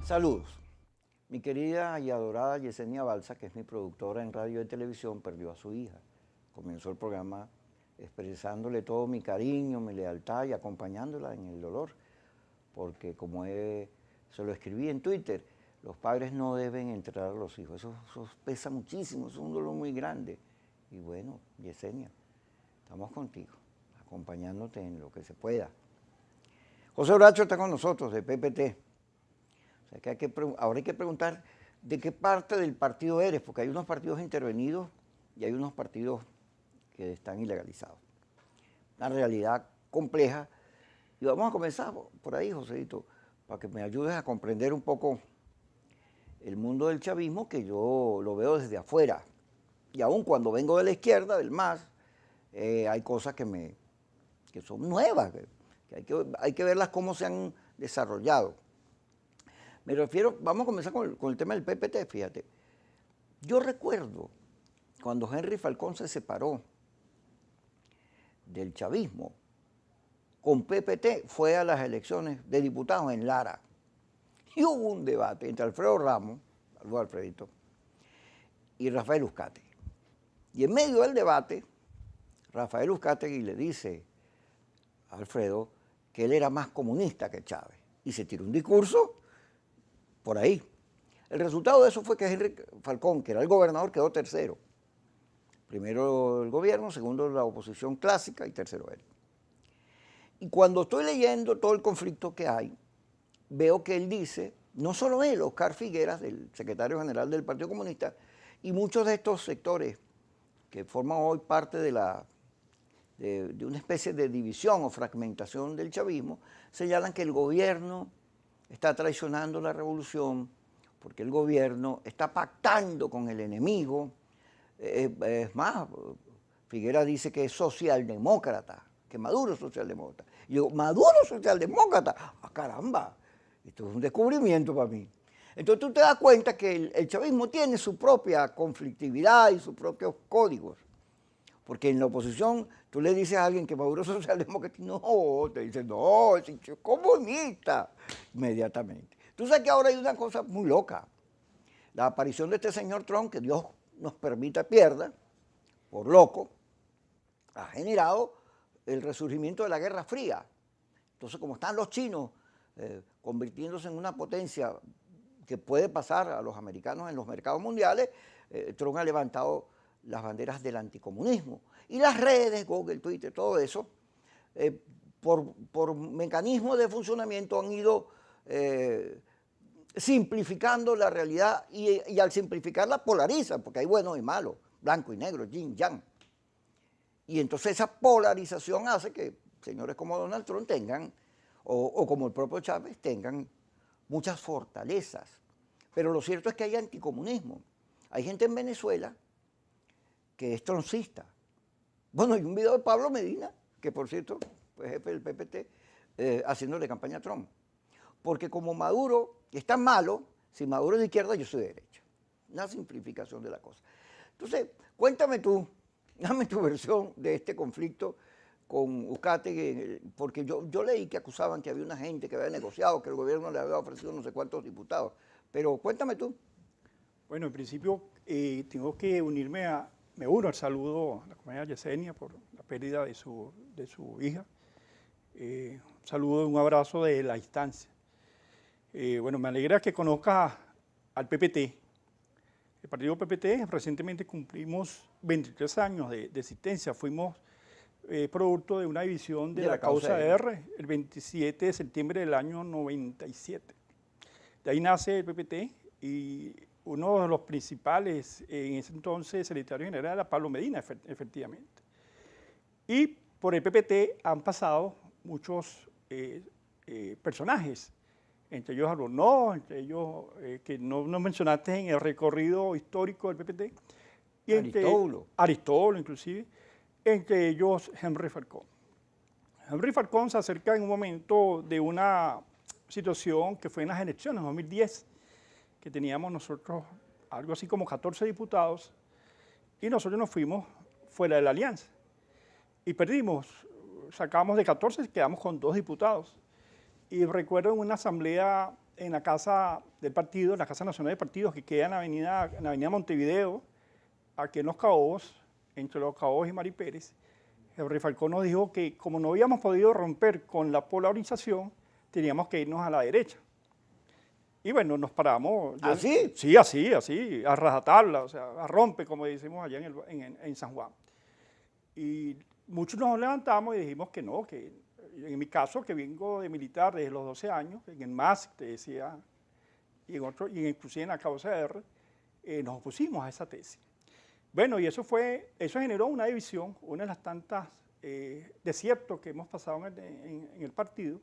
Saludos. Mi querida y adorada Yesenia Balsa, que es mi productora en radio y televisión, perdió a su hija. Comenzó el programa expresándole todo mi cariño, mi lealtad y acompañándola en el dolor, porque se lo escribí en Twitter, los padres no deben enterrar a los hijos. Eso pesa muchísimo, es un dolor muy grande. Y bueno, Yesenia, estamos contigo, acompañándote en lo que se pueda. José Bracho está con nosotros, de PPT. O sea que ahora hay que preguntar de qué parte del partido eres, porque hay unos partidos intervenidos y hay unos partidos que están ilegalizados. Una realidad compleja. Y vamos a comenzar por ahí, Joséito, para que me ayudes a comprender un poco el mundo del chavismo, que yo lo veo desde afuera. Y aún cuando vengo de la izquierda, del MAS, hay cosas que son nuevas, que hay que verlas cómo se han desarrollado. Me refiero, vamos a comenzar con el tema del PPT, fíjate. Yo recuerdo cuando Henry Falcón se separó del chavismo, con PPT fue a las elecciones de diputados en Lara. Y hubo un debate entre Alfredo Ramos, saludos a Alfredito, y Rafael Uzcategui. Y en medio del debate, Rafael Uzcategui le dice a Alfredo que él era más comunista que Chávez. Y se tiró un discurso por ahí. El resultado de eso fue que Henry Falcón, que era el gobernador, quedó tercero. Primero el gobierno, segundo la oposición clásica y tercero él. Y cuando estoy leyendo todo el conflicto que hay, veo que él dice, no solo él, Oscar Figueras, el secretario general del Partido Comunista, y muchos de estos sectores que forman hoy parte de una especie de división o fragmentación del chavismo, señalan que el gobierno está traicionando la revolución porque el gobierno está pactando con el enemigo. Es más, Figueras dice que es socialdemócrata, que Maduro es socialdemócrata. Y yo, ¿Maduro es socialdemócrata? ¡Ah, caramba! Esto es un descubrimiento para mí. Entonces tú te das cuenta que el chavismo tiene su propia conflictividad y sus propios códigos. Porque en la oposición tú le dices a alguien que Maduro es socialdemócrata, no, te dicen, no, es comunista, inmediatamente. Tú sabes que ahora hay una cosa muy loca. La aparición de este señor Trump, que Dios nos permita pierda, por loco, ha generado el resurgimiento de la Guerra Fría. Entonces, como están los chinos convirtiéndose en una potencia que puede pasar a los americanos en los mercados mundiales, Trump ha levantado las banderas del anticomunismo. Y las redes, Google, Twitter, todo eso, por mecanismos de funcionamiento han ido simplificando la realidad y al simplificarla polarizan, porque hay bueno y malo, blanco y negro, yin, yang. Y entonces esa polarización hace que señores como Donald Trump tengan, o como el propio Chávez, tengan muchas fortalezas. Pero lo cierto es que hay anticomunismo. Hay gente en Venezuela que es troncista. Bueno, hay un video de Pablo Medina, que por cierto fue jefe del PPT, haciéndole campaña a Trump. Porque como Maduro es tan malo, si Maduro es de izquierda, yo soy de derecha. Una simplificación de la cosa. Entonces, cuéntame tú, dame tu versión de este conflicto con Uzcategui, porque yo leí que acusaban que había una gente que había negociado, que el gobierno le había ofrecido no sé cuántos diputados. Pero cuéntame tú. Bueno, en principio tengo que me uno al saludo a la compañera Yesenia por la pérdida de su hija. Un saludo, un abrazo de la distancia. Bueno, me alegra que conozca al PPT. El partido PPT, recientemente cumplimos 23 años de existencia. Fuimos producto de una división de la causa R el 27 de septiembre del año 97. De ahí nace el PPT y uno de los principales en ese entonces secretario general era Pablo Medina, efectivamente. Y por el PPT han pasado muchos personajes, entre ellos Arnoldo, entre ellos que no mencionaste en el recorrido histórico del PPT, y Aristóbulo inclusive, entre ellos Henry Falcón. Henry Falcón se acerca en un momento de una situación que fue en las elecciones de 2010, que teníamos nosotros algo así como 14 diputados, y nosotros nos fuimos fuera de la alianza. Y perdimos, sacamos de 14, quedamos con 2 diputados. Y recuerdo en una asamblea en la casa del partido, en la Casa Nacional de Partidos, que queda en la avenida Montevideo, aquí en Los Caobos, entre Los Caobos y Mari Pérez. Henry Falcón nos dijo que como no habíamos podido romper con la polarización, teníamos que irnos a la derecha. Y bueno, nos paramos. ¿Así? Sí, así, a rajatabla, o sea, a rompe, como decimos allá en San Juan. Y muchos nos levantamos y dijimos que no, que en mi caso, que vengo de militar desde los 12 años, en el MAS, te decía, y inclusive en la causa R, nos opusimos a esa tesis. Bueno, y eso generó una división, una de las tantas desiertos que hemos pasado en el partido,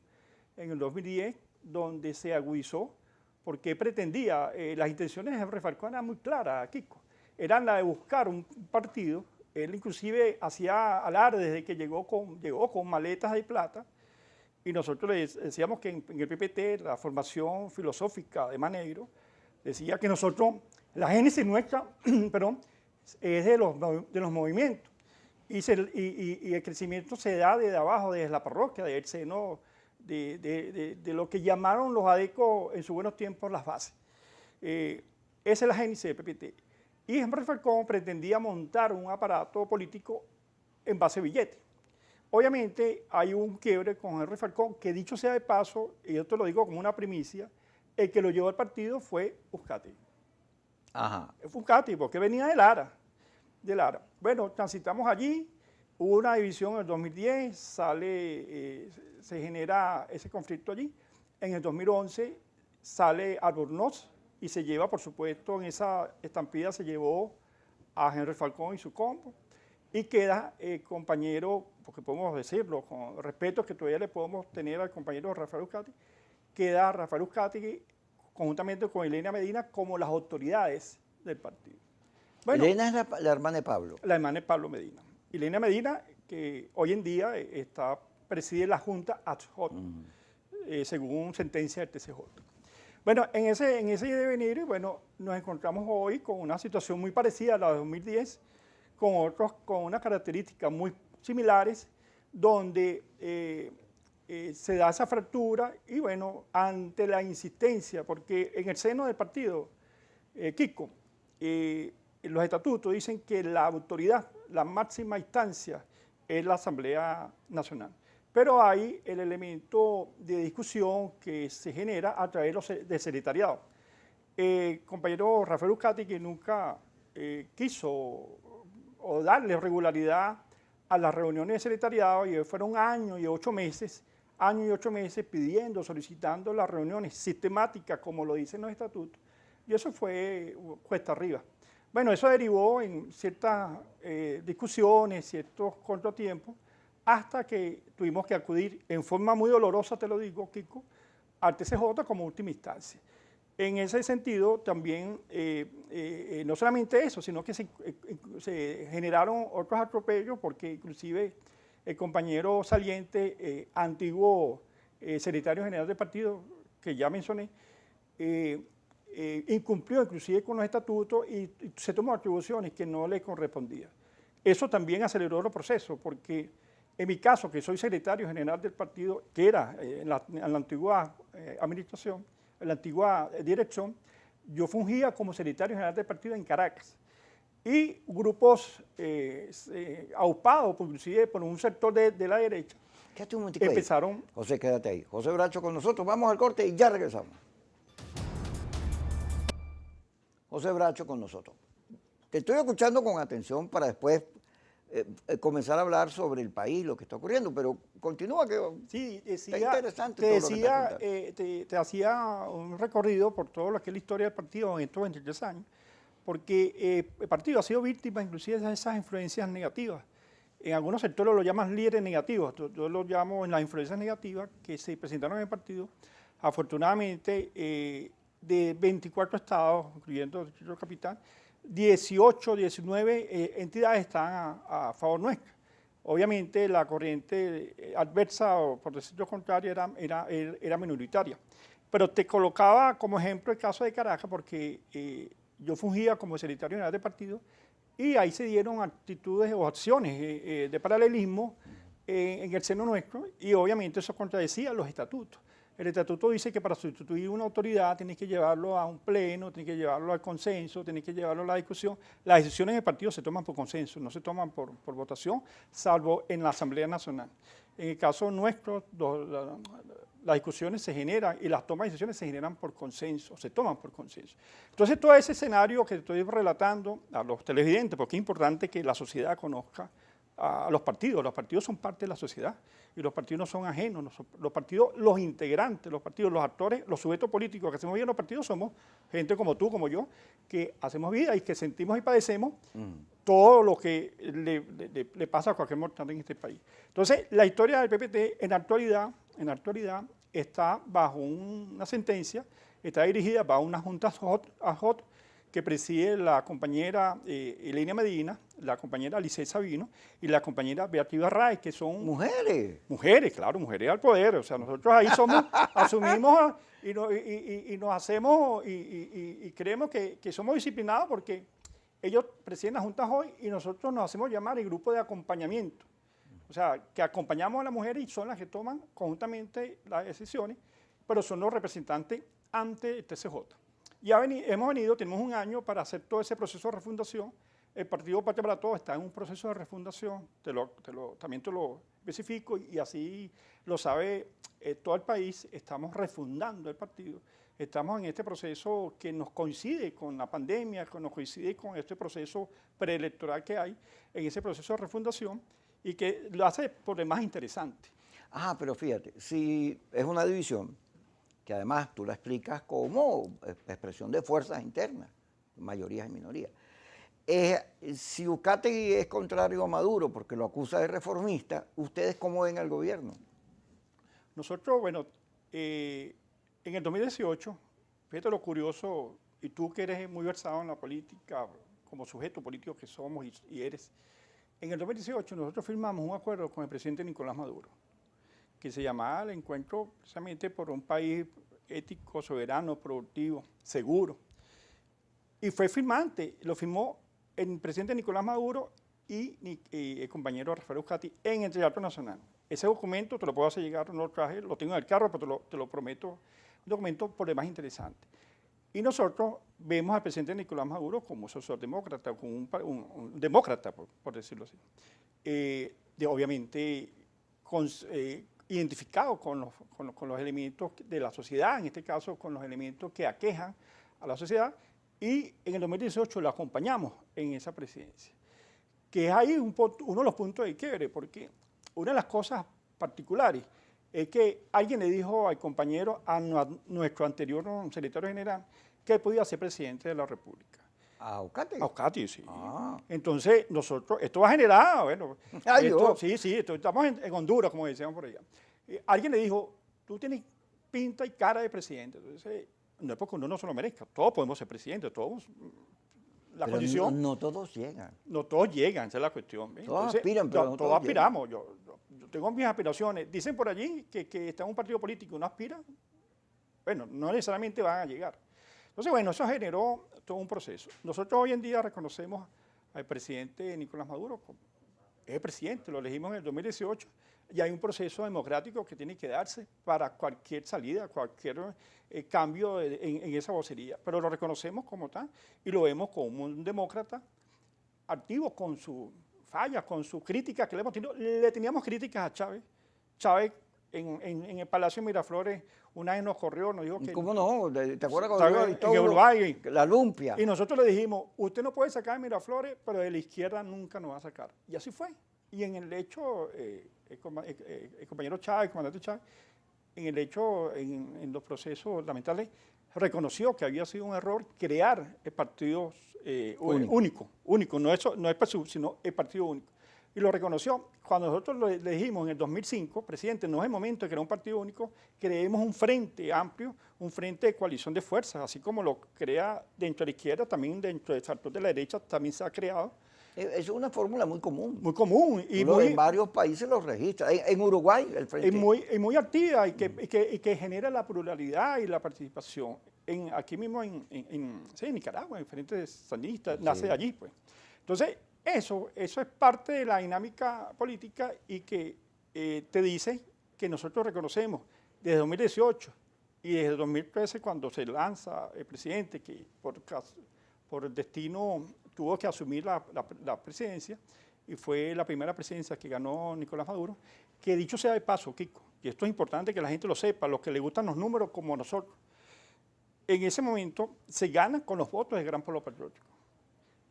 en el 2010, donde se agudizó, porque pretendía, las intenciones de Henry Falcón eran muy claras, Kiko, eran la de buscar un partido. Él inclusive hacía alarde de que llegó con maletas de plata, y nosotros le decíamos que en el PPT, la formación filosófica de Manegro, decía que nosotros, la génesis nuestra, perdón, es de los movimientos, y el crecimiento se da desde abajo, desde la parroquia, desde el seno de lo que llamaron los adecos en sus buenos tiempos las bases. Esa es la génesis del PPT. Y Henry Falcón pretendía montar un aparato político en base a billetes. Obviamente hay un quiebre con Henry Falcón, que dicho sea de paso, y yo te lo digo como una primicia, el que lo llevó al partido fue Uzcategui. Ajá. Fue Uzcategui, porque venía de Lara. Bueno, transitamos allí, hubo una división en el 2010, se genera ese conflicto allí. En el 2011 sale Albornoz, y se lleva, por supuesto, en esa estampida se llevó a Henry Falcón y su combo, y queda compañero, porque podemos decirlo, con el respeto que todavía le podemos tener al compañero Rafael Uzcategui, queda Rafael Uzcategui conjuntamente con Elena Medina como las autoridades del partido. Bueno, Elena es la hermana de Pablo. La hermana de Pablo Medina. Elena Medina, que hoy en día preside la Junta ad hoc, según sentencia del TCJ. Bueno, en ese devenir, bueno, nos encontramos hoy con una situación muy parecida a la de 2010, con unas características muy similares, donde se da esa fractura y bueno, ante la insistencia, porque en el seno del partido, Kiko, los estatutos dicen que la autoridad, la máxima instancia es la Asamblea Nacional. Pero hay el elemento de discusión que se genera a través del secretariado. Compañero Rafael Uzcategui, que nunca quiso o darle regularidad a las reuniones de secretariado, y fueron años y 8 meses pidiendo, solicitando las reuniones sistemáticas, como lo dicen los estatutos, y eso fue cuesta arriba. Bueno, eso derivó en ciertas discusiones, ciertos contratiempos, hasta que tuvimos que acudir en forma muy dolorosa, te lo digo, Kiko, al TCJ como última instancia. En ese sentido, también, no solamente eso, sino que se generaron otros atropellos, porque inclusive el compañero saliente, antiguo secretario general del partido, que ya mencioné, incumplió inclusive con los estatutos y se tomó atribuciones que no le correspondían. Eso también aceleró los procesos, porque en mi caso, que soy secretario general del partido, que era en la antigua administración, en la antigua dirección, yo fungía como secretario general del partido en Caracas. Y grupos aupados, inclusive por un sector de la derecha, Quédate un momentico empezaron... ahí. José, quédate ahí. José Bracho con nosotros. Vamos al corte y ya regresamos. José Bracho con nosotros. Te estoy escuchando con atención para después comenzar a hablar sobre el país, lo que está ocurriendo, pero continúa, que sí, está interesante. Te hacía un recorrido por todo lo que es la historia del partido en estos 23 años, porque el partido ha sido víctima inclusive de esas influencias negativas. En algunos sectores lo llaman líderes negativos, yo lo llamo en las influencias negativas que se presentaron en el partido. Afortunadamente, de 24 estados, incluyendo el Distrito Capital, 18, 19 entidades están a favor nuestra. Obviamente la corriente adversa, o por decirlo contrario, era minoritaria. Pero te colocaba como ejemplo el caso de Caracas, porque yo fungía como secretario general del partido y ahí se dieron actitudes o acciones de paralelismo en el seno nuestro, y obviamente eso contradecía los estatutos. El estatuto dice que para sustituir una autoridad tienes que llevarlo a un pleno, tienes que llevarlo al consenso, tienes que llevarlo a la discusión. Las decisiones del partido se toman por consenso, no se toman por votación, salvo en la Asamblea Nacional. En el caso nuestro, las discusiones se generan y las tomas de decisiones se generan por consenso, se toman por consenso. Entonces, todo ese escenario que estoy relatando a los televidentes, porque es importante que la sociedad conozca a los partidos son parte de la sociedad y los partidos no son ajenos, los partidos, los integrantes, los partidos, los actores, los sujetos políticos que hacemos vida en los partidos somos gente como tú, como yo, que hacemos vida y que sentimos y padecemos todo lo que le pasa a cualquier mortal en este país. Entonces, la historia del PPT en la actualidad está bajo una sentencia, está dirigida bajo una junta ad hoc que preside la compañera Elena Medina, la compañera Licey Sabino y la compañera Beatriz Arraez, que son... Mujeres. Mujeres, claro, mujeres al poder. O sea, nosotros ahí somos, asumimos y nos hacemos y creemos que somos disciplinados porque ellos presiden la Junta hoy y nosotros nos hacemos llamar el grupo de acompañamiento. O sea, que acompañamos a las mujeres y son las que toman conjuntamente las decisiones, pero son los representantes ante el TCJ. Ya hemos venido, tenemos un año para hacer todo ese proceso de refundación. El Partido Patria para Todos está en un proceso de refundación, también te lo especifico y así lo sabe todo el país. Estamos refundando el partido. Estamos en este proceso que nos coincide con la pandemia, que nos coincide con este proceso preelectoral que hay, en ese proceso de refundación y que lo hace por demás interesante. Ah, pero fíjate, si es una división, que además tú la explicas como expresión de fuerzas internas, mayorías y minorías. Si Uzcategui es contrario a Maduro porque lo acusa de reformista, ¿ustedes cómo ven al gobierno? Nosotros, bueno, en el 2018, fíjate lo curioso, y tú que eres muy versado en la política, como sujeto político que somos y eres, en el 2018 nosotros firmamos un acuerdo con el presidente Nicolás Maduro, que se llamaba el Encuentro precisamente por un país ético, soberano, productivo, seguro. Y fue firmante, lo firmó el presidente Nicolás Maduro y el compañero Rafael Uzcategui en el Teatro Nacional. Ese documento te lo puedo hacer llegar, no lo traje, lo tengo en el carro, pero te lo prometo, un documento por demás interesante. Y nosotros vemos al presidente Nicolás Maduro como socialdemócrata, como un demócrata, por decirlo así. Obviamente, identificado con los elementos de la sociedad, en este caso con los elementos que aquejan a la sociedad, y en el 2018 lo acompañamos en esa presidencia, que es ahí uno de los puntos de quiebre, porque una de las cosas particulares es que alguien le dijo al compañero, a nuestro anterior secretario general, que él podía ser presidente de la República. ¿A Uzcategui? A Uzcategui, sí. Ah. Entonces, nosotros, esto va a generar, bueno, Ay, estamos en Honduras, como decíamos por allá. Alguien le dijo, tú tienes pinta y cara de presidente. Entonces, no es porque uno no se lo merezca, todos podemos ser presidentes, todos, la Pero condición... no todos llegan. No todos llegan, esa es la cuestión. Todos Entonces, aspiran, pero no todos todos aspiramos, yo tengo mis aspiraciones. Dicen por allí que está en un partido político y uno aspira, bueno, no necesariamente van a llegar. Entonces, bueno, eso generó todo un proceso. Nosotros hoy en día reconocemos al presidente Nicolás Maduro como es el presidente, lo elegimos en el 2018, y hay un proceso democrático que tiene que darse para cualquier salida, cualquier cambio en esa vocería. Pero lo reconocemos como tal y lo vemos como un demócrata activo con sus fallas, con sus críticas que le hemos tenido. Le teníamos críticas a Chávez. Chávez en el Palacio de Miraflores una vez nos corrió, nos dijo que... ¿Cómo no? ¿Te acuerdas en Uruguay? La lumpia. Y nosotros le dijimos, usted no puede sacar de Miraflores, pero de la izquierda nunca nos va a sacar. Y así fue. Y en el hecho, el compañero Chávez, el comandante Chávez, en el hecho, en los procesos lamentables, reconoció que había sido un error crear el partido único. No es PSUV, sino el partido único. Y lo reconoció. Cuando nosotros le dijimos en el 2005, presidente, no es el momento de crear un partido único, creemos un frente amplio, un frente de coalición de fuerzas, así como lo crea dentro de la izquierda, también dentro del sector de la derecha también se ha creado. Es una fórmula muy común. Muy común. Y en varios países lo registra. En Uruguay, el frente. Es muy activa y que genera la pluralidad y la participación. Aquí mismo en Nicaragua, en diferentes sandinistas, nace de allí, pues. Entonces, eso es parte de la dinámica política y que te dice que nosotros reconocemos desde 2018 y desde 2013 cuando se lanza el presidente, que por el destino tuvo que asumir la presidencia, y fue la primera presidencia que ganó Nicolás Maduro, que dicho sea de paso, Kiko, y esto es importante que la gente lo sepa, los que le gustan los números como nosotros, en ese momento se gana con los votos del Gran Polo Patriótico.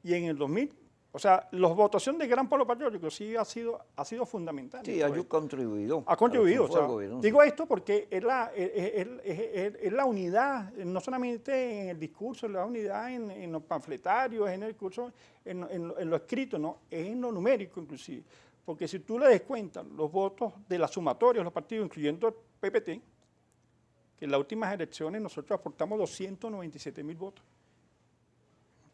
Y en el 2000, o sea, la votación del Gran Polo Patriótico sí ha sido fundamental. Sí, ha contribuido. Ha contribuido. O sea, gobierno, digo esto porque es la unidad, no solamente en el discurso, es la unidad en los panfletarios, en el discurso, en lo escrito, no, es en lo numérico inclusive. Porque si tú le descuentas los votos de la sumatoria de los partidos, incluyendo el PPT, que en las últimas elecciones nosotros aportamos 297.000 votos,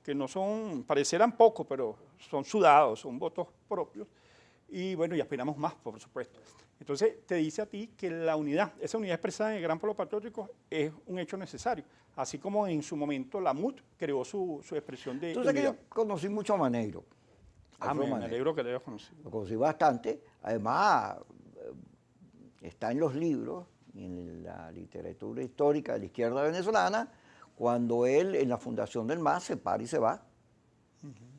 que no son, parecerán pocos, pero son sudados, son votos propios, y bueno, y aspiramos más, por supuesto. Entonces, te dice a ti que la unidad, esa unidad expresada en el Gran Polo Patriótico es un hecho necesario, así como en su momento la MUT creó su expresión de Tú sabes que unidad. yo conocí mucho a Maneiro. Me alegro que le hayas conocido. Lo conocí bastante. Además, está en los libros y en la literatura histórica de la izquierda venezolana, cuando él en la fundación del MAS se para y se va.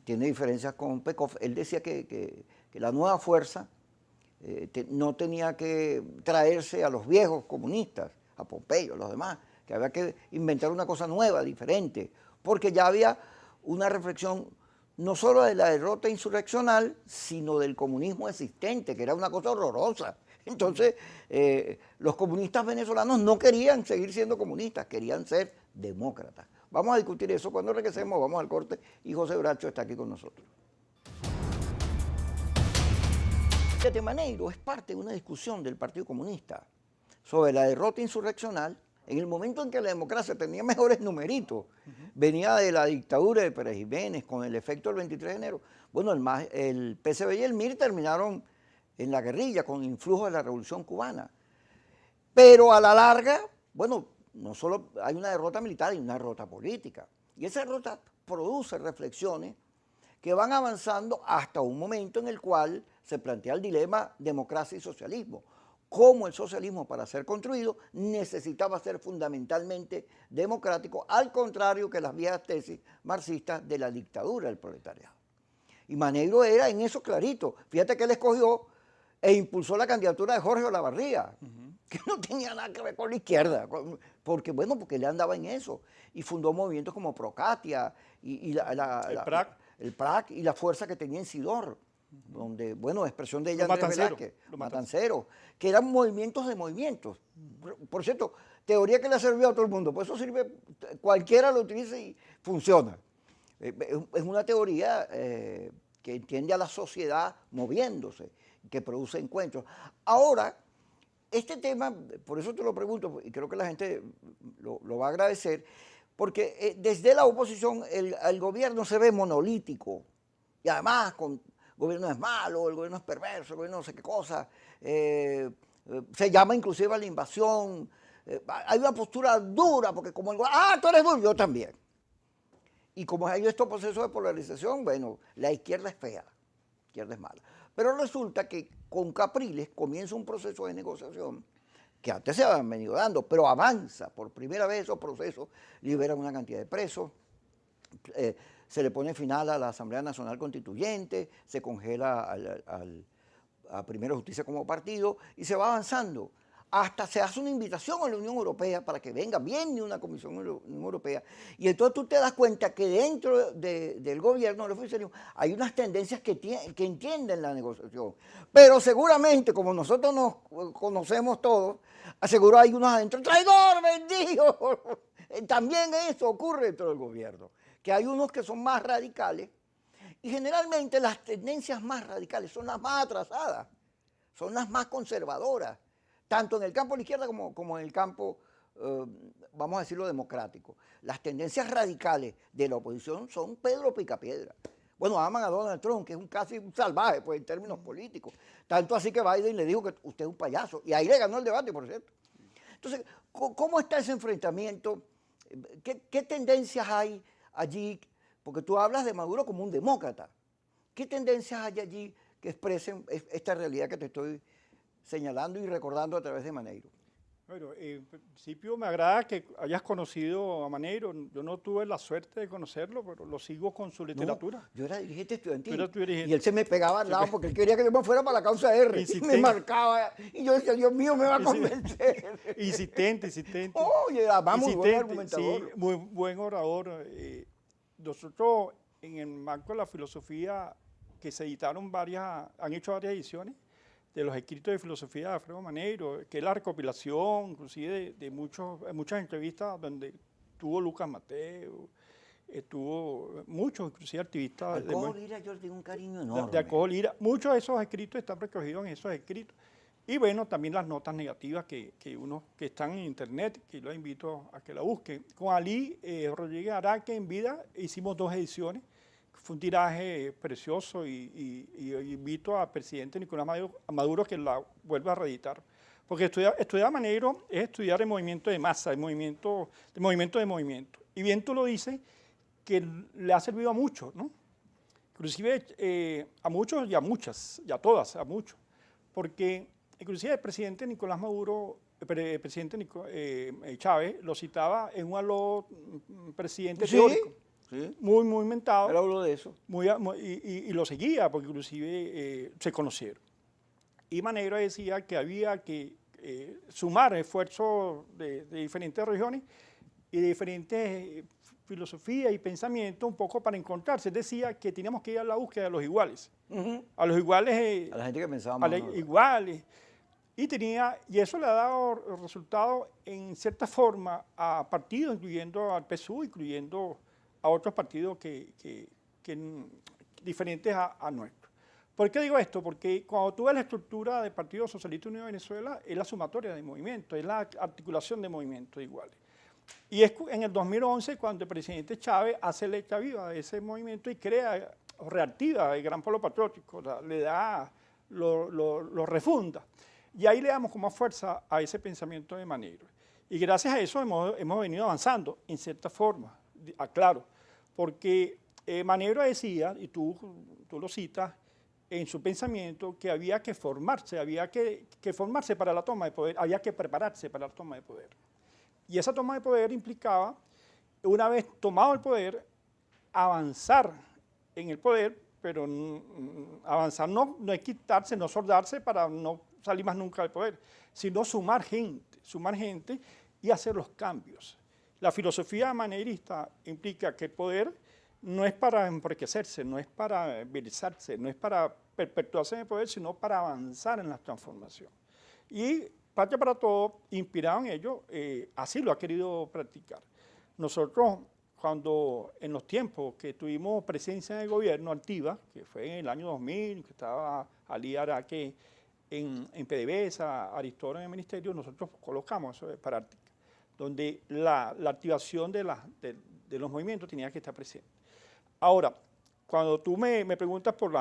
Tiene diferencias con Pekov. Él decía que la nueva fuerza no tenía que traerse a los viejos comunistas, a Pompeyo, a los demás, que había que inventar una cosa nueva, diferente, porque ya había una reflexión no solo de la derrota insurreccional, sino del comunismo existente, que era una cosa horrorosa. Entonces, los comunistas venezolanos no querían seguir siendo comunistas, querían ser demócratas. Vamos a discutir eso cuando regresemos, vamos al corte y José Bracho está aquí con nosotros. Fíjate, Maneiro es parte de una discusión del Partido Comunista sobre la derrota insurreccional en el momento en que la democracia tenía mejores numeritos. Venía de la dictadura de Pérez Jiménez con el efecto del 23 de enero. Bueno, el PSB y el MIR terminaron en la guerrilla con influjo de la Revolución Cubana. Pero a la larga, bueno, no solo hay una derrota militar, hay una derrota política. Y esa derrota produce reflexiones que van avanzando hasta un momento en el cual se plantea el dilema democracia y socialismo. Cómo el socialismo, para ser construido, necesitaba ser fundamentalmente democrático, al contrario que las viejas tesis marxistas de la dictadura del proletariado. Y Maneiro era en eso clarito. Fíjate que él escogió e impulsó la candidatura de Jorge Olavarría, que no tenía nada que ver con la izquierda, porque le andaba en eso. Y fundó movimientos como Procatia y el PRAC y la fuerza que tenía en Sidor, donde, expresión de ella Andrés Velázquez, los Matanceros, que eran movimientos de movimientos. Por cierto, teoría que le ha servido a todo el mundo, por eso sirve, cualquiera lo utiliza y funciona. Es una teoría que entiende a la sociedad moviéndose, que produce encuentros. Ahora, este tema, por eso te lo pregunto, y creo que la gente lo va a agradecer, porque desde la oposición el gobierno se ve monolítico, y además el gobierno es malo, el gobierno es perverso, el gobierno no sé qué cosa, se llama inclusive a la invasión, hay una postura dura, porque como el gobierno, tú eres duro, yo también. Y como hay estos procesos de polarización, la izquierda es fea, la izquierda es mala. Pero resulta que con Capriles comienza un proceso de negociación que antes se habían venido dando, pero avanza. Por primera vez esos procesos liberan una cantidad de presos, se le pone final a la Asamblea Nacional Constituyente, se congela a Primera Justicia como partido y se va avanzando. Hasta se hace una invitación a la Unión Europea para que venga, viene una comisión de la Unión Europea. Y entonces tú te das cuenta que dentro del gobierno, del oficialismo, hay unas tendencias que entienden la negociación. Pero seguramente, como nosotros nos conocemos todos, seguro hay unos adentro, ¡traidor, vendido! También eso ocurre dentro del gobierno, que hay unos que son más radicales, y generalmente las tendencias más radicales son las más atrasadas, son las más conservadoras, tanto en el campo de la izquierda como en el campo, vamos a decirlo, democrático. Las tendencias radicales de la oposición son Pedro Picapiedra. Aman a Donald Trump, que es casi un salvaje, pues, en términos políticos. Tanto así que Biden le dijo que usted es un payaso. Y ahí le ganó el debate, por cierto. Entonces, ¿cómo está ese enfrentamiento? ¿Qué tendencias hay allí? Porque tú hablas de Maduro como un demócrata. ¿Qué tendencias hay allí que expresen esta realidad que te estoy señalando y recordando a través de Maneiro? Bueno, en principio me agrada que hayas conocido a Maneiro. Yo no tuve la suerte de conocerlo, pero lo sigo con su No, literatura. yo era dirigente Tú estudiantil eras tu dirigente. y él se me pegaba al lado porque él quería que yo me fuera para la causa R. Y me Insistente. marcaba y yo decía, Dios mío, me va a Insi- convencer. Insistente. Oye, además muy buen Insistente, argumentador. sí, muy buen orador. Nosotros, en el marco de la filosofía, que se editaron han hecho varias ediciones de los escritos de filosofía de Alfredo Maneiro, que es la recopilación, inclusive de muchas entrevistas donde tuvo Lucas Mateo, tuvo muchos, inclusive activistas Alcohol Lira, yo le tengo un cariño de enorme. Alcohol Lira. Muchos de esos escritos están recogidos en esos escritos. Y bueno, también las notas negativas que están en internet, que los invito a que la busquen. Con Ali Rodríguez Araque en vida hicimos 2 ediciones. Fue un tiraje precioso y invito al presidente Nicolás Maduro que la vuelva a reeditar. Porque estudiar Maneiro es estudiar el movimiento de masa, el movimiento de movimiento. Y bien tú lo dices, que le ha servido a muchos, ¿no? Inclusive a muchos y a muchas, y a todas, a muchos. Porque inclusive el presidente Nicolás Maduro, el presidente Chávez, lo citaba en un aló presidente teórico. Sí, Muy mentado. él habló de eso. Y lo seguía, porque inclusive se conocieron. Y Maneiro decía que había que sumar esfuerzos de diferentes regiones y de diferentes filosofías y pensamientos un poco para encontrarse. Él decía que teníamos que ir a la búsqueda de los iguales. A los iguales. A la gente que pensaba A más. los iguales. Y eso le ha dado resultado en cierta forma a partidos, incluyendo al PSUV, incluyendo a otros partidos diferentes a nuestro. ¿Por qué digo esto? Porque cuando tú ves la estructura del Partido Socialista Unido de Venezuela, es la sumatoria de movimientos, es la articulación de movimientos iguales. Y es en el 2011 cuando el presidente Chávez hace letra viva de ese movimiento y crea, o reactiva el Gran Polo Patriótico, le da, lo refunda. Y ahí le damos como fuerza a ese pensamiento de Maneiro. Y gracias a eso hemos venido avanzando en cierta forma, aclaro, porque Maneiro decía, y tú lo citas, en su pensamiento que había que formarse, formarse para la toma de poder, había que prepararse para la toma de poder. Y esa toma de poder implicaba, una vez tomado el poder, avanzar en el poder, pero avanzar no es quitarse, no soldarse para no salir más nunca del poder, sino sumar gente y hacer los cambios. La filosofía maneirista implica que el poder no es para enriquecerse, no es para virilizarse, no es para perpetuarse en el poder, sino para avanzar en la transformación. Y Patria para Todos, inspirado en ello, así lo ha querido practicar. Nosotros, cuando en los tiempos que tuvimos presencia en el gobierno activa, que fue en el año 2000, que estaba Ali Araque en PDVSA, Aristóteles en el ministerio, nosotros colocamos eso de práctica, donde la activación de los movimientos tenía que estar presente. Ahora, cuando tú me preguntas por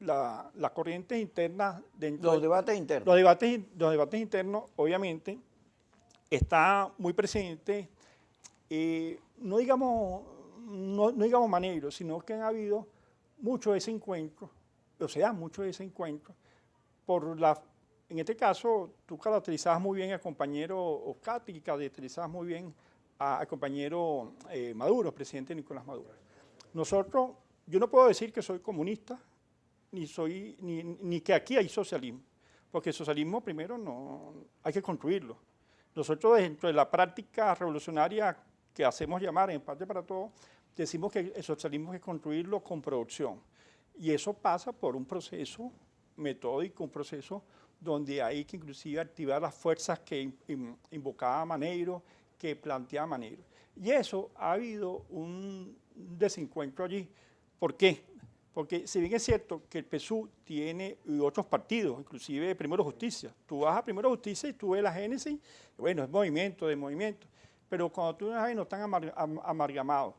las corrientes internas dentro Los debates internos. los debates internos, obviamente, está muy presente, no digamos Maneiro, sino que han habido mucho de ese encuentro, o sea, mucho de ese encuentro, en este caso, tú caracterizabas muy bien al compañero Oscati y caracterizabas muy bien al compañero Maduro, presidente Nicolás Maduro. Yo no puedo decir que soy comunista, ni que aquí hay socialismo, porque el socialismo primero no hay que construirlo. Nosotros dentro de la práctica revolucionaria que hacemos llamar en Patria para Todos, decimos que el socialismo hay que construirlo con producción. Y eso pasa por un proceso metódico, un proceso donde hay que inclusive activar las fuerzas que invocaba Maneiro, que planteaba Maneiro. Y eso ha habido un desencuentro allí. ¿Por qué? Porque si bien es cierto que el PSUV tiene otros partidos, inclusive Primero Justicia, tú vas a Primero Justicia y tú ves la génesis, bueno, es movimiento, pero cuando tú ves no están amalgamados.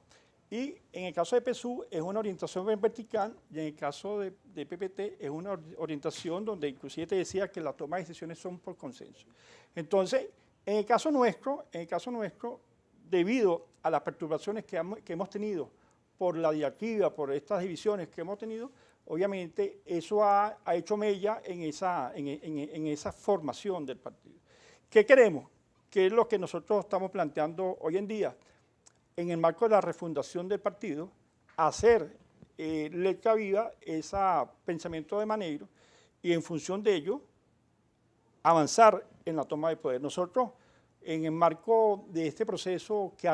Y en el caso de PSUV es una orientación vertical y en el caso de PPT es una orientación donde inclusive te decía que las tomas de decisiones son por consenso. Entonces, en el caso nuestro, debido a las perturbaciones que hemos tenido por la diatriba, por estas divisiones que hemos tenido, obviamente eso ha hecho mella en esa formación del partido. ¿Qué queremos? ¿Qué es lo que nosotros estamos planteando hoy en día? En el marco de la refundación del partido, hacer letra viva ese pensamiento de Maneiro y en función de ello avanzar en la toma de poder. Nosotros, en el marco de este proceso que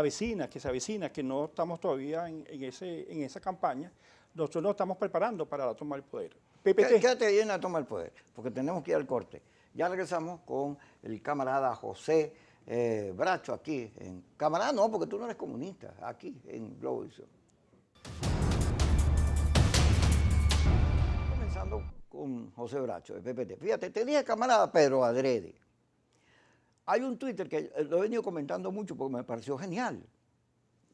se avecina, que no estamos todavía en esa campaña, nosotros nos estamos preparando para la toma del poder. PPT. Quédate ahí en la toma del poder, porque tenemos que ir al corte. Ya regresamos con el camarada José Bracho aquí. Camarada no, porque tú no eres comunista, aquí en Globovisión. Comenzando con José Bracho, de PPT. Fíjate, te dije camarada, pero adrede. Hay un Twitter que lo he venido comentando mucho porque me pareció genial.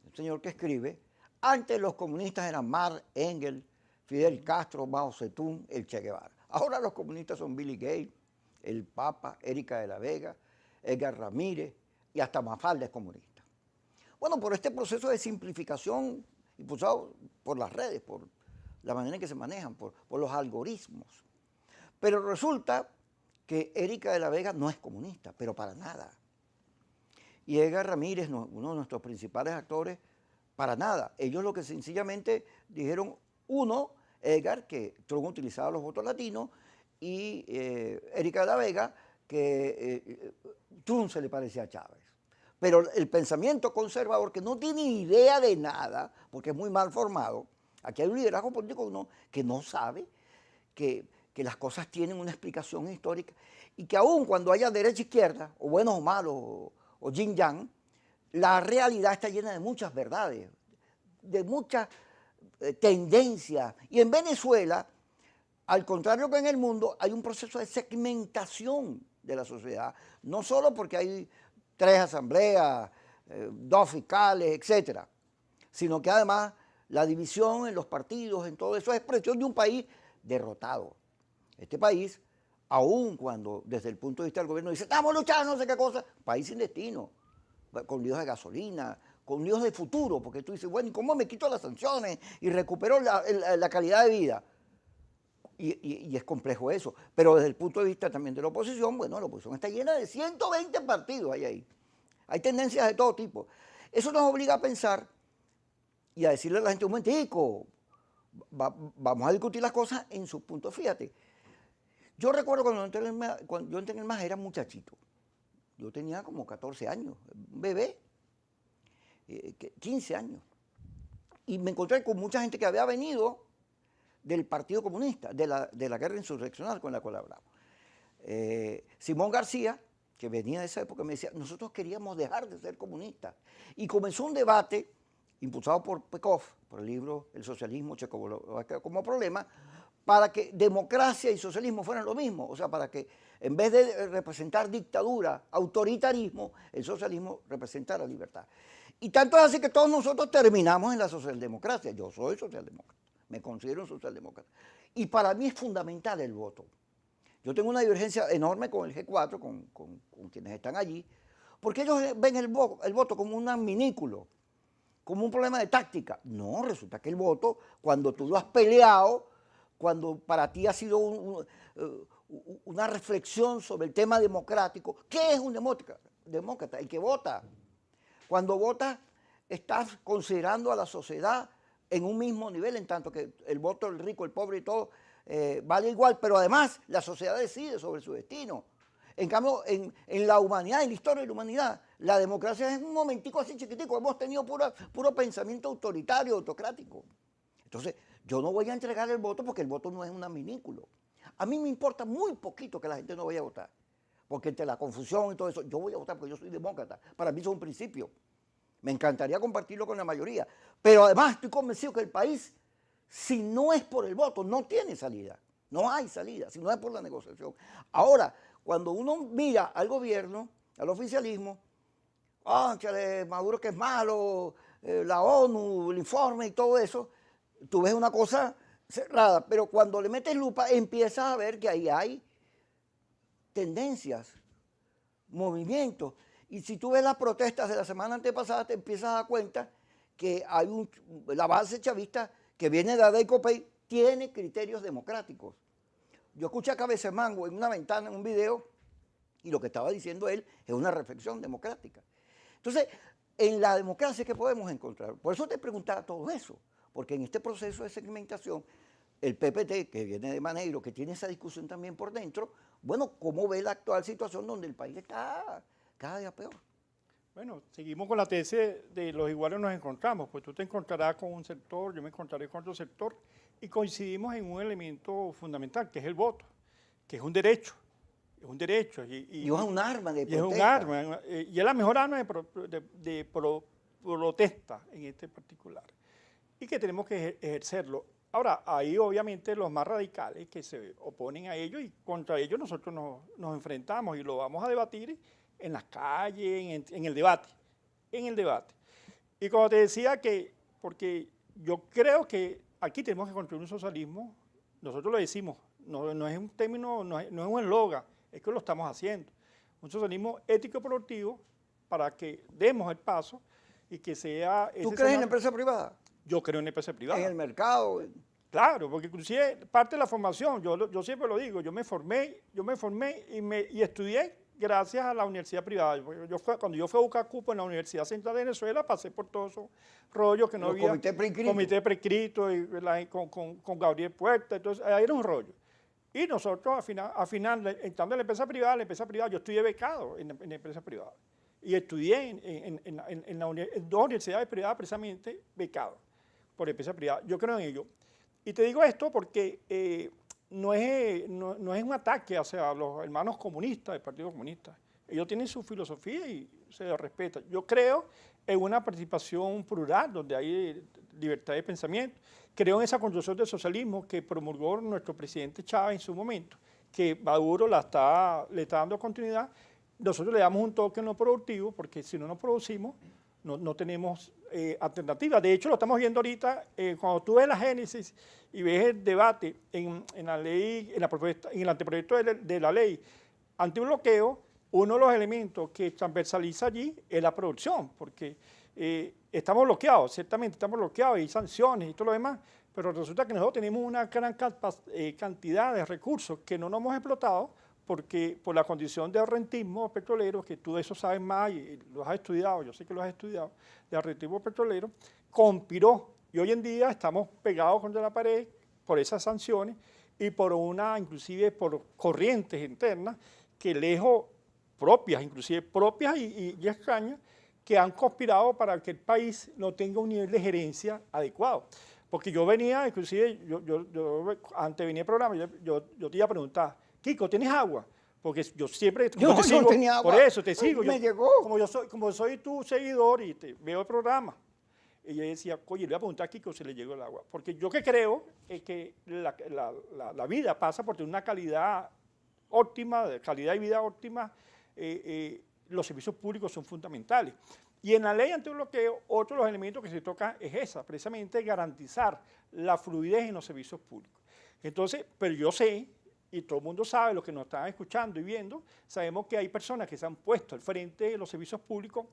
El señor que escribe, antes los comunistas eran Marx, Engels, Fidel Castro, Mao Zedong, el Che Guevara. Ahora los comunistas son Billy Gates, el Papa, Erika de la Vega, Edgar Ramírez y hasta Mafalda es comunista. Bueno, por este proceso de simplificación impulsado por las redes, por la manera en que se manejan, por los algoritmos. Pero resulta que Erika de la Vega no es comunista, pero para nada. Y Edgar Ramírez, uno de nuestros principales actores, para nada. Ellos lo que sencillamente dijeron, uno, Edgar, que Trump utilizaba los votos latinos, y Erika de la Vega, que Trump se le parecía a Chávez. Pero el pensamiento conservador, que no tiene idea de nada, porque es muy mal formado, aquí hay un liderazgo político que no sabe que las cosas tienen una explicación histórica y que aun cuando haya derecha e izquierda, o buenos o malos, o yin yang, la realidad está llena de muchas verdades, de muchas tendencias. Y en Venezuela, al contrario que en el mundo, hay un proceso de segmentación de la sociedad, no solo porque hay 3 asambleas, 2 fiscales, etcétera, sino que además la división en los partidos, en todo eso, es expresión de un país derrotado. Este país, aun cuando desde el punto de vista del gobierno dice, estamos luchando, no sé qué cosa, país sin destino, con líos de gasolina, con líos de futuro, porque tú dices, bueno, ¿y cómo me quito las sanciones y recupero la calidad de vida? Y es complejo eso. Pero desde el punto de vista también de la oposición, bueno, la oposición está llena de 120 partidos ahí. Hay tendencias de todo tipo. Eso nos obliga a pensar y a decirle a la gente, un momentico, vamos a discutir las cosas en su punto. Fíjate, yo recuerdo cuando yo entré en el MAS, era muchachito. Yo tenía como 14 años, un bebé, 15 años. Y me encontré con mucha gente que había venido del Partido Comunista, de la guerra insurreccional con la cual hablamos. Simón García, que venía de esa época, me decía, nosotros queríamos dejar de ser comunistas. Y comenzó un debate impulsado por Pekov, por el libro El socialismo checoslovaquio como problema, para que democracia y socialismo fueran lo mismo. O sea, para que en vez de representar dictadura, autoritarismo, el socialismo representara libertad. Y tanto es así que todos nosotros terminamos en la socialdemocracia. Yo soy socialdemócrata, me considero un socialdemócrata. Y para mí es fundamental el voto. Yo tengo una divergencia enorme con el G4, con quienes están allí, porque ellos ven el voto como un adminículo, como un problema de táctica. No, resulta que el voto, cuando tú lo has peleado, cuando para ti ha sido una reflexión sobre el tema democrático, ¿qué es un demócrata? El que vota. Cuando votas, estás considerando a la sociedad en un mismo nivel, en tanto que el voto del rico, el pobre y todo vale igual, pero además la sociedad decide sobre su destino. En cambio, en la humanidad, en la historia de la humanidad, la democracia es un momentico así chiquitico. Hemos tenido puro pensamiento autoritario, autocrático. Entonces, yo no voy a entregar el voto porque el voto no es un adminículo. A mí me importa muy poquito que la gente no vaya a votar, porque entre la confusión y todo eso, yo voy a votar porque yo soy demócrata. Para mí eso es un principio. Me encantaría compartirlo con la mayoría. Pero además estoy convencido que el país, si no es por el voto, no tiene salida. No hay salida, si no es por la negociación. Ahora, cuando uno mira al gobierno, al oficialismo, Maduro que es malo, la ONU, el informe y todo eso, tú ves una cosa cerrada, pero cuando le metes lupa empiezas a ver que ahí hay tendencias, movimientos. Y si tú ves las protestas de la semana antepasada, te empiezas a dar cuenta que hay la base chavista que viene de Adey-Copey tiene criterios democráticos. Yo escuché a Cabecemango en una ventana, en un video, Y lo que estaba diciendo él es una reflexión democrática. Entonces, en la democracia, ¿qué podemos encontrar? Por eso te preguntaba todo eso, porque en este proceso de segmentación, el PPT, que viene de Maneiro, que tiene esa discusión también por dentro, bueno, ¿cómo ve la actual situación donde el país está cada día peor? Bueno, seguimos con la tesis de los iguales nos encontramos, pues tú te encontrarás con un sector, yo me encontraré con otro sector, y coincidimos en un elemento fundamental, que es el voto, que es un derecho. Es un derecho. Y es un arma de protesta. Es un arma, y es la mejor arma de protesta en este particular. Y que tenemos que ejercerlo. Ahora, hay obviamente los más radicales que se oponen a ello y contra ellos nosotros nos enfrentamos y lo vamos a debatir en las calles, en el debate. Y como te decía porque yo creo que aquí tenemos que construir un socialismo, nosotros lo decimos, no es un término, no es un eslogan, es que lo estamos haciendo. Un socialismo ético productivo para que demos el paso y que sea... ¿Tú crees en la empresa privada? Yo creo en la empresa privada. En el mercado. Claro, porque inclusive parte de la formación, yo siempre lo digo, yo me formé y estudié gracias a la universidad privada. Cuando yo fui a buscar cupo en la Universidad Central de Venezuela, pasé por todos esos rollos que no había. Comité prescrito y, con Gabriel Puerta, entonces ahí era un rollo. Y nosotros al final entrando en la empresa privada, yo estudié becado en la empresa privada. Y estudié en dos universidades privadas precisamente becado por empresa privada. Yo creo en ello. Y te digo esto porque no es un ataque hacia los hermanos comunistas del Partido Comunista. Ellos tienen su filosofía y se les respeta. Yo creo en una participación plural donde hay libertad de pensamiento. Creo en esa construcción del socialismo que promulgó nuestro presidente Chávez en su momento, que Maduro le está dando continuidad. Nosotros le damos un toque no productivo porque si no nos producimos, no tenemos alternativa. De hecho, lo estamos viendo ahorita, cuando tú ves la génesis y ves el debate en la ley, en el anteproyecto de la ley antibloqueo, uno de los elementos que transversaliza allí es la producción, porque estamos bloqueados, ciertamente estamos bloqueados, hay sanciones y todo lo demás, pero resulta que nosotros tenemos una gran cantidad de recursos que no nos hemos explotado porque por la condición de rentismo petrolero, que tú de eso sabes más y lo has estudiado, yo sé que lo has estudiado, de rentismo petrolero, conspiró. Y hoy en día estamos pegados contra la pared por esas sanciones y inclusive por corrientes internas que lejos inclusive propias y extrañas, que han conspirado para que el país no tenga un nivel de gerencia adecuado. Porque yo venía, inclusive, antes de venir al programa, yo te iba a preguntar, Kiko, ¿tienes agua? Porque yo siempre yo no sigo, tenía agua. Por eso te sigo. Me llegó. Como soy tu seguidor y te veo el programa. Y yo decía, oye, le voy a preguntar a Kiko si le llegó el agua. Porque yo que creo es que la vida pasa por tener una calidad óptima, calidad de vida óptima. Los servicios públicos son fundamentales. Y en la ley antibloqueo, otro de los elementos que se toca es esa, precisamente garantizar la fluidez en los servicios públicos. Entonces, pero yo sé, y todo el mundo sabe, los que nos están escuchando y viendo, sabemos que hay personas que se han puesto al frente de los servicios públicos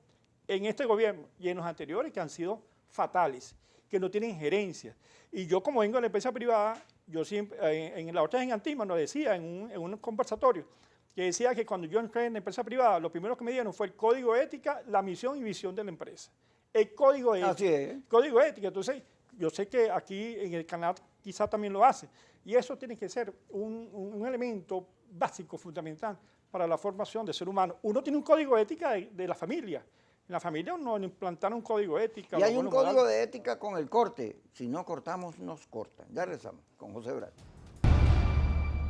en este gobierno y en los anteriores que han sido fatales, que no tienen gerencia. Y yo como vengo de la empresa privada, yo siempre, en la otra en Antigua nos decía en un conversatorio, que decía que cuando yo entré en la empresa privada, lo primero que me dieron fue el código de ética, la misión y visión de la empresa. El código de ética. Así es. Código de ética. Entonces, yo sé que aquí en el canal quizá también lo hace. Y eso tiene que ser un elemento básico, fundamental para la formación del ser humano. Uno tiene un código de ética de la familia. En la familia uno implantar un código de ética. Y hay un código de ética con el corte. Si no cortamos, nos cortan. Ya rezamos con José Bracho.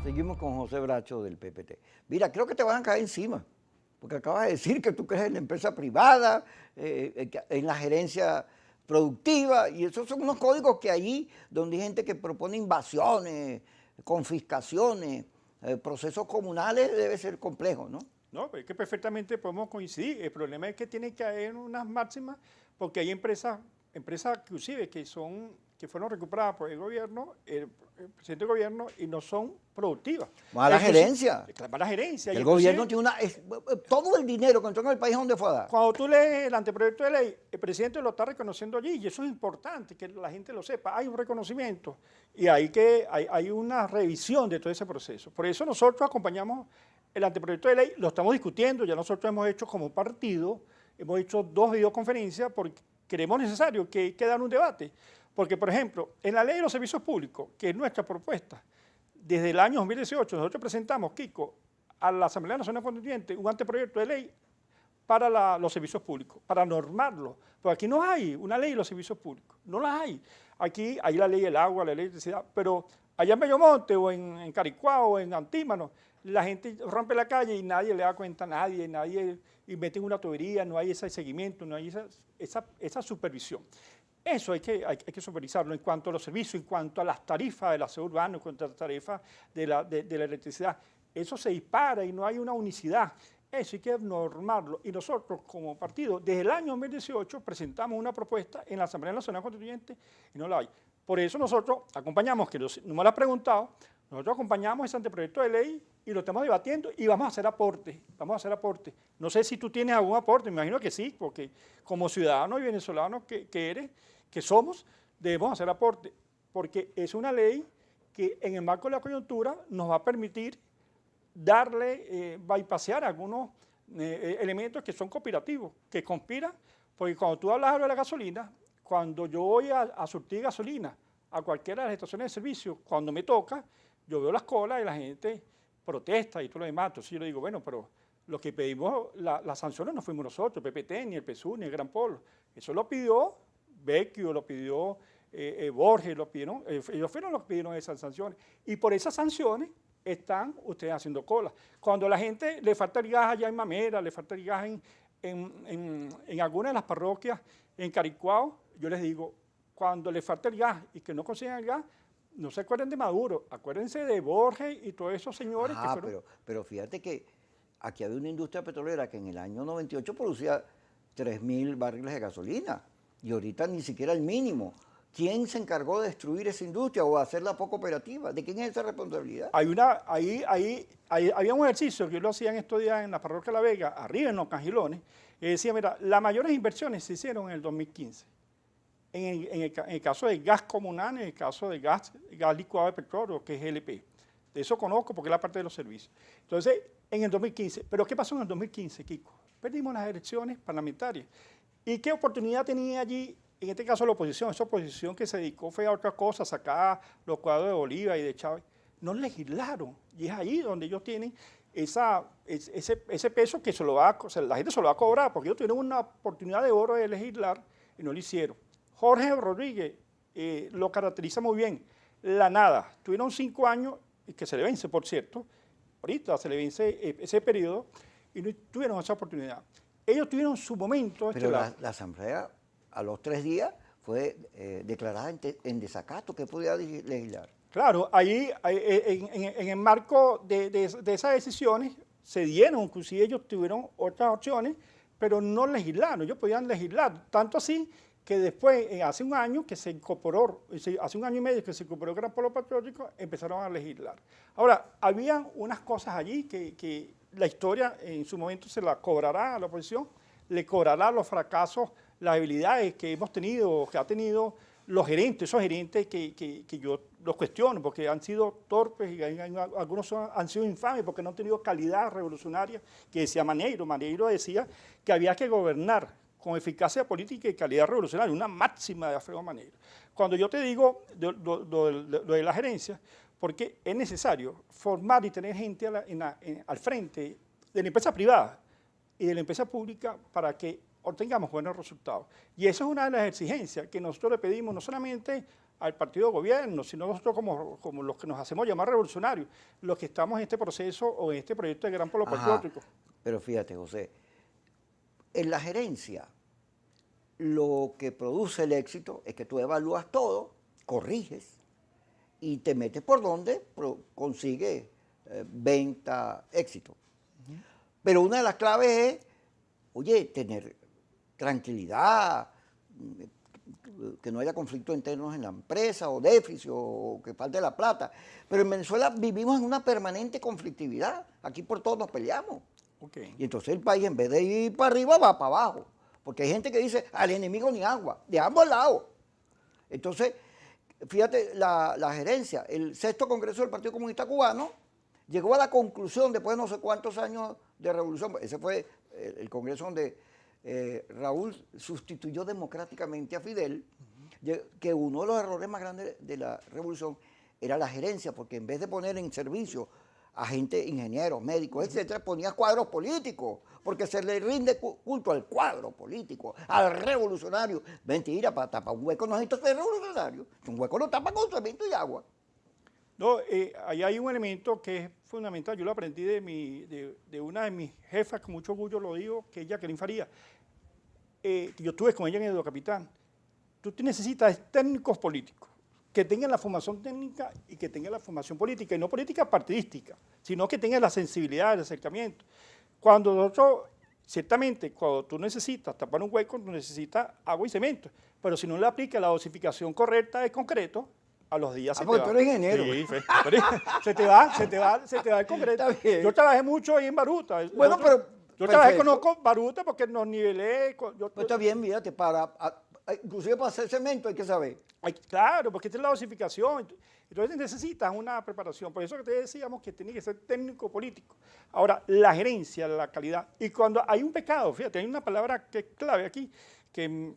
Seguimos con José Bracho del PPT. Mira, creo que te van a caer encima, porque acabas de decir que tú crees en la empresa privada, en la gerencia productiva, y esos son unos códigos que allí, donde hay gente que propone invasiones, confiscaciones, procesos comunales, debe ser complejo, ¿no? No, es que perfectamente podemos coincidir. El problema es que tiene que haber unas máximas, porque hay empresas inclusive que fueron recuperadas por el gobierno, el presidente del gobierno, y no son productivas. Mala gerencia. Mala gerencia. El gobierno tiene todo el dinero que entró en el país, ¿dónde fue a dar? Cuando tú lees el anteproyecto de ley, el presidente lo está reconociendo allí, y eso es importante, que la gente lo sepa. Hay un reconocimiento y hay una revisión de todo ese proceso. Por eso nosotros acompañamos el anteproyecto de ley lo estamos discutiendo, ya nosotros hemos hecho como partido, hemos hecho 2 videoconferencias porque creemos necesario que hay que dar un debate. Porque, por ejemplo, en la ley de los servicios públicos, que es nuestra propuesta, desde el año 2018 nosotros presentamos, Kiko, a la Asamblea Nacional Constituyente un anteproyecto de ley para los servicios públicos, para normarlo. Porque aquí no hay una ley de los servicios públicos, no la hay. Aquí hay la ley del agua, la ley de electricidad, pero allá en Bellomonte o en Caricuá o en Antímano, la gente rompe la calle y nadie le da cuenta a nadie, nadie mete en una tubería, no hay ese seguimiento, no hay esa supervisión. Eso hay que supervisarlo en cuanto a los servicios, en cuanto a las tarifas del aseo urbano, en cuanto a las tarifas de la electricidad. Eso se dispara y no hay una unicidad. Eso hay que normarlo. Y nosotros, como partido, desde el año 2018 presentamos una propuesta en la Asamblea Nacional Constituyente y no la hay. Por eso nosotros acompañamos, que no me lo has preguntado, nosotros acompañamos ese anteproyecto de ley y lo estamos debatiendo y vamos a hacer aportes, No sé si tú tienes algún aporte, me imagino que sí, porque como ciudadanos y venezolanos que somos, debemos hacer aporte, porque es una ley que en el marco de la coyuntura nos va a permitir bypassear algunos elementos que son conspirativos, que conspiran, porque cuando tú hablas de la gasolina, cuando yo voy a surtir gasolina a cualquiera de las estaciones de servicio, cuando me toca, yo veo las colas y la gente protesta y todo lo demás. Entonces yo le digo, bueno, pero lo que pedimos, las sanciones no fuimos nosotros, PPT, ni el PSUV, ni el Gran Polo. Eso lo pidió Vecchio, lo pidió Borges, ellos fueron los que pidieron esas sanciones. Y por esas sanciones están ustedes haciendo cola. Cuando a la gente le falta el gas allá en Mamera, le falta el gas en algunas de las parroquias, en Caricuao, yo les digo, cuando le falta el gas y que no consigan el gas, no se acuerden de Maduro, acuérdense de Borges y todos esos señores que fueron... pero fíjate que aquí había una industria petrolera que en el año 98 producía 3.000 barriles de gasolina y ahorita ni siquiera el mínimo. ¿Quién se encargó de destruir esa industria o hacerla poco operativa? ¿De quién es esa responsabilidad? Había un ejercicio que yo lo hacía en estos días en la parroquia La Vega, arriba en los Cangilones, y decía, mira, las mayores inversiones se hicieron en el 2015. En el caso del gas comunal, en el caso del gas licuado de petróleo, que es GLP. De eso conozco porque es la parte de los servicios. Entonces, en el 2015, ¿pero qué pasó en el 2015, Kiko? Perdimos las elecciones parlamentarias. ¿Y qué oportunidad tenía allí, en este caso la oposición? Esa oposición que se dedicó fue a otra cosa, sacar los cuadros de Bolívar y de Chávez. No legislaron. Y es ahí donde ellos tienen ese peso que la gente se lo va a cobrar, porque ellos tuvieron una oportunidad de oro de legislar y no lo hicieron. Jorge Rodríguez lo caracteriza muy bien. La nada. Tuvieron 5 años, y que se le vence, por cierto. Ahorita se le vence ese periodo y no tuvieron esa oportunidad. Ellos tuvieron su momento. Pero la Asamblea, a los 3 días, fue declarada en desacato. ¿Qué podía legislar? Claro, ahí en el marco de esas decisiones se dieron, inclusive ellos tuvieron otras opciones, pero no legislaron. Ellos podían legislar. Tanto así que después, hace un año que se incorporó, hace un año y medio que se incorporó el Gran Polo Patriótico, empezaron a legislar. Ahora, habían unas cosas allí que la historia en su momento se la cobrará a la oposición, le cobrará los fracasos, las habilidades que hemos tenido, que ha tenido los gerentes, esos gerentes que yo los cuestiono porque han sido torpes y algunos han sido infames porque no han tenido calidad revolucionaria, que decía Maneiro. Maneiro decía que había que gobernar con eficacia política y calidad revolucionaria, una máxima de Alfredo Maneiro. Cuando yo te digo lo de la gerencia, porque es necesario formar y tener gente al frente de la empresa privada y de la empresa pública para que obtengamos buenos resultados. Y esa es una de las exigencias que nosotros le pedimos no solamente al partido de gobierno, sino nosotros como los que nos hacemos llamar revolucionarios, los que estamos en este proceso o en este proyecto de Gran Polo Patriótico. Pero fíjate, José, en la gerencia, lo que produce el éxito es que tú evalúas todo, corriges y te metes por donde consigues venta, éxito. Pero una de las claves es, oye, tener tranquilidad, que no haya conflictos internos en la empresa o déficit o que falte la plata. Pero en Venezuela vivimos en una permanente conflictividad. Aquí por todos nos peleamos. Okay. Y entonces el país, en vez de ir para arriba, va para abajo. Porque hay gente que dice, al enemigo ni agua, de ambos lados. Entonces, fíjate la gerencia. El 6º Congreso del Partido Comunista Cubano llegó a la conclusión, después de no sé cuántos años de revolución, ese fue el Congreso donde Raúl sustituyó democráticamente a Fidel, que uno de los errores más grandes de la revolución era la gerencia, porque en vez de poner en servicio a gente, ingenieros, médicos, etcétera, ponía cuadros políticos, porque se le rinde culto al cuadro político, al revolucionario. Mentira, para tapar un hueco no necesita ser revolucionario, un hueco lo tapa con cemento y agua. No, ahí hay un elemento que es fundamental, yo lo aprendí de una de mis jefas, con mucho orgullo lo digo, que ella, Jacqueline Faría, que yo estuve con ella en Educapitán. Tú necesitas técnicos políticos, que tengan la formación técnica y que tengan la formación política, y no política partidística, sino que tengan la sensibilidad, el acercamiento. Cuando nosotros, ciertamente, cuando tú necesitas tapar un hueco, tú necesitas agua y cemento, pero si no le aplicas la dosificación correcta de concreto, a los días se te va. Tú eres ingeniero. Sí, se te va el concreto. Yo trabajé mucho ahí en Baruta. Bueno, yo trabajé, conozco Baruta porque nos nivelé. Pues está bien, fíjate, inclusive para hacer cemento hay que saber. Claro, porque esta es la dosificación. Entonces necesitas una preparación. Por eso que te decíamos que tiene que ser técnico-político. Ahora, la gerencia, la calidad. Y cuando hay un pecado, fíjate, hay una palabra que es clave aquí, que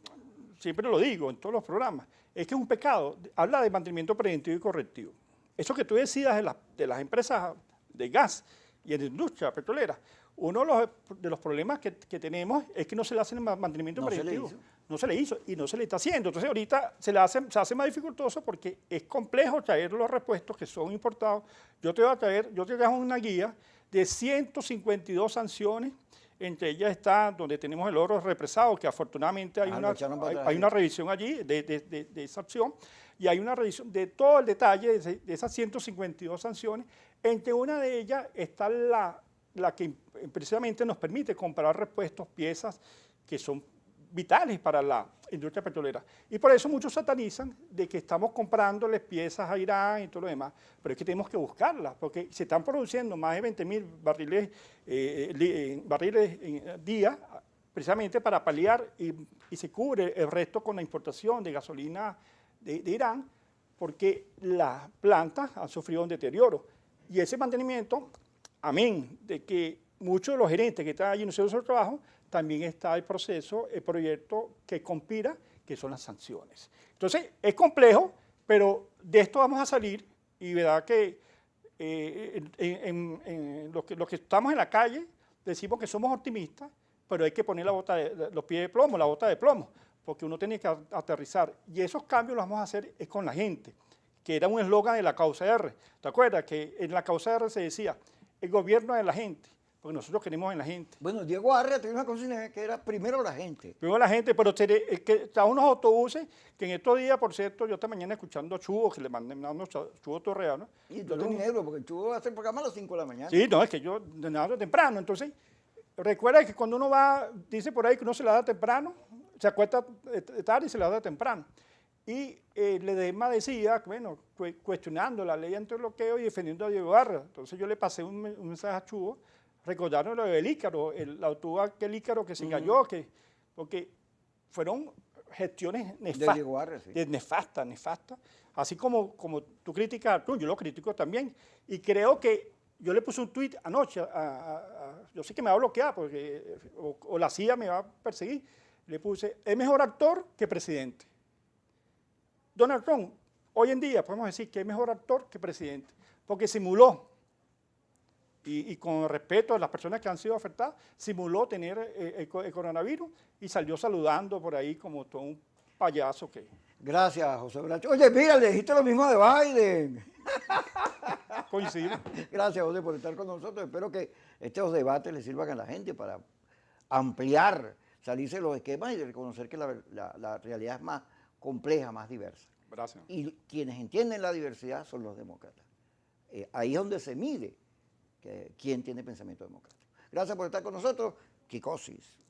siempre lo digo en todos los programas, es que es un pecado. Habla de mantenimiento preventivo y correctivo. Eso que tú decías de las empresas de gas y en la industria petrolera, uno de los problemas que tenemos es que no se le hace el mantenimiento preventivo. No se le hizo y no se le está haciendo. Entonces ahorita se hace más dificultoso porque es complejo traer los repuestos que son importados. Yo te dejo una guía de 152 sanciones. Entre ellas está donde tenemos el oro represado, que afortunadamente hay una revisión allí de esa acción, y hay una revisión de todo el detalle de esas 152 sanciones. Entre una de ellas está la que precisamente nos permite comprar repuestos, piezas que son vitales para la industria petrolera. Y por eso muchos satanizan de que estamos comprándoles piezas a Irán y todo lo demás, pero es que tenemos que buscarlas, porque se están produciendo más de 20.000 barriles en día, precisamente para paliar y se cubre el resto con la importación de gasolina de Irán, porque las plantas han sufrido un deterioro. Y ese mantenimiento, amén, de que muchos de los gerentes que están allí en el centro de trabajo, también está el proceso, el proyecto que conspira, que son las sanciones. Entonces, es complejo, pero de esto vamos a salir, y verdad que los que estamos en la calle decimos que somos optimistas, pero hay que poner los pies de plomo, la bota de plomo, porque uno tiene que aterrizar. Y esos cambios los vamos a hacer es con la gente, que era un eslogan de la causa R. ¿Te acuerdas? Que en la causa R se decía, el gobierno es de la gente, porque nosotros queremos en la gente. Bueno, Diego Arria tenía una consigna que era primero la gente. Primero la gente, pero está unos autobuses que en estos días, por cierto, yo esta mañana escuchando a Chugo, que le mandé Chugo Torrea, ¿no? Y tú eres negro, porque Chugo hace el programa a las 5 de la mañana. Sí, no, es que yo nado temprano. Entonces, recuerda que cuando uno va, dice por ahí que uno se la da temprano, se acuesta tarde y se la da temprano. Y Ledesma decía, bueno, cuestionando la ley antibloqueo y defendiendo a Diego Arria. Entonces yo le pasé un mensaje a Chugo, recordaron lo del Ícaro, el autor aquel Ícaro que se engañó, porque fueron gestiones nefastas. De Diego Arria, sí. Nefastas. Así como tú criticas, yo lo critico también. Y creo que yo le puse un tuit anoche, yo sé que me va a bloquear, porque, o la CIA me va a perseguir. Le puse, es mejor actor que presidente. Donald Trump, hoy en día podemos decir que es mejor actor que presidente, porque simuló, y con respeto a las personas que han sido afectadas, simuló tener el coronavirus y salió saludando por ahí como todo un payaso que... Gracias, José Bracho. Oye, mira, le dijiste lo mismo de Biden. Coincidimos. Gracias, José, por estar con nosotros. Espero que estos debates le sirvan a la gente para ampliar, salirse de los esquemas y reconocer que la realidad es más compleja, más diversa. Gracias. Y quienes entienden la diversidad son los demócratas. Ahí es donde se mide quién tiene pensamiento democrático. Gracias por estar con nosotros. Kikosis.